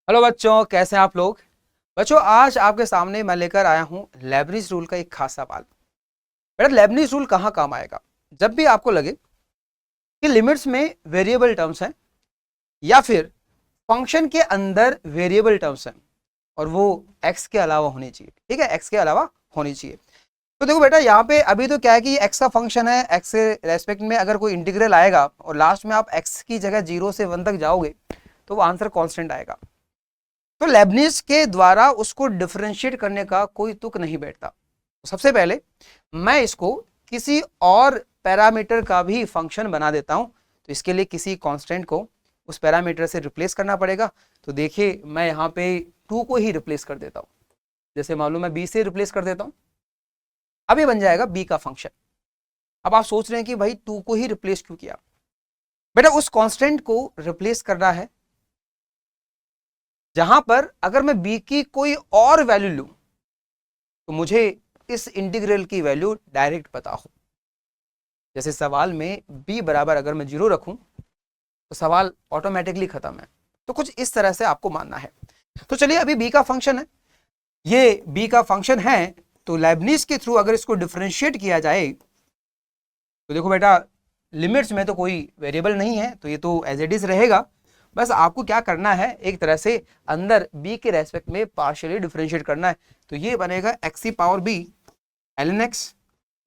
Hello बच्चों, कैसे हैं आप लोग। बच्चों, आज आपके सामने मैं लेकर आया हूं लेबनिज रूल का एक खास सवाल। बेटा, लेबनिज रूल कहाँ काम आएगा? जब भी आपको लगे कि लिमिट्स में वेरिएबल टर्म्स हैं या फिर फंक्शन के अंदर वेरिएबल टर्म्स हैं और वो एक्स के अलावा होनी चाहिए। ठीक है, एक्स के अलावा होनी चाहिए। तो देखो बेटा, यहाँ पे अभी तो क्या है कि एक्स का फंक्शन है, एक्स के रेस्पेक्ट में अगर कोई इंटीग्रल आएगा और लास्ट में आप एक्स की जगह 0 से 1 तक जाओगे तो वो आंसर कांस्टेंट आएगा। तो लेबनिज के द्वारा उसको डिफरेंशिएट करने का कोई तुक नहीं बैठता। तो सबसे पहले मैं इसको किसी और पैरामीटर का भी फंक्शन बना देता हूं। तो इसके लिए किसी कांस्टेंट को उस पैरामीटर से रिप्लेस करना पड़ेगा। तो देखिए, मैं यहाँ पे 2 को ही रिप्लेस कर देता हूं। जैसे मालूम मैं b से रिप्लेस कर देता हूं, अब ये बन जाएगा b का फंक्शन। अब आप सोच रहे हैं कि भाई 2 को ही रिप्लेस क्यों किया? बेटा, उस कांस्टेंट को रिप्लेस करना है जहां पर अगर मैं b की कोई और वैल्यू लूं तो मुझे इस इंटीग्रल की वैल्यू डायरेक्ट पता हो। जैसे सवाल में b बराबर अगर मैं 0 रखूं तो सवाल ऑटोमेटिकली खत्म है। तो कुछ इस तरह से आपको मानना है। तो चलिए, अभी b का फंक्शन है, ये b का फंक्शन है। तो लेबनिज के थ्रू अगर इसको डिफरेंशिएट किया जाए तो देखो बेटा, लिमिट्स में तो कोई वेरिएबल नहीं है तो ये तो एज इट इज रहेगा। बस आपको क्या करना है, एक तरह से अंदर b के रेस्पेक्ट में पार्शियली डिफरेंशिएट करना है। तो ये बनेगा एक्स की पावर b ln x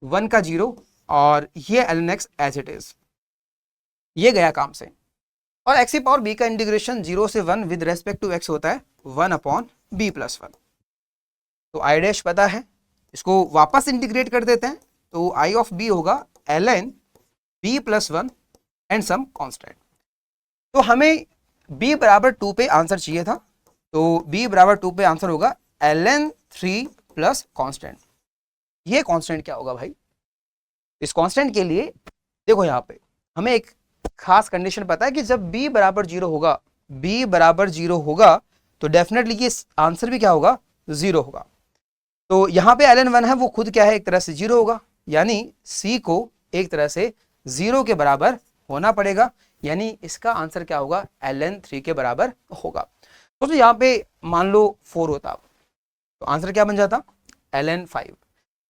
1 का 0 और ये ln x as it is, ये गया काम से। और एक्स की पावर b का इंटीग्रेशन 0 से 1 विद रेस्पेक्ट टू x होता है 1/b+1। तो आई डैश पता है, इसको वापस इंटीग्रेट कर देते हैं। तो आई ऑफ b होगा ln b+1 and some constant. तो हमें b बराबर 2 पे आंसर चाहिए था। तो b बराबर 2 पे आंसर होगा ln 3 प्लस कांस्टेंट। ये कांस्टेंट क्या होगा भाई? इस कांस्टेंट के लिए देखो, यहाँ पे हमें एक खास कंडीशन पता है कि जब b बराबर 0 होगा, b बराबर 0 होगा तो डेफिनेटली ये आंसर भी क्या होगा? 0 होगा। तो यहाँ पे ln 1 है, वो खुद क्या है? एक तरह से 0 होगा, यानी c को एक तरह से 0 के बराबर होना पड़ेगा, यानी इसका आंसर क्या होगा? ln 3 के बराबर होगा। तो यहाँ पे मान लो 4 होता तो आंसर क्या बन जाता? ln 5।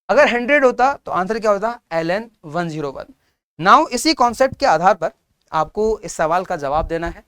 अगर 100 होता तो आंसर क्या होता? ln 101। नाउ इसी कॉन्सेप्ट के आधार पर आपको इस सवाल का जवाब देना है।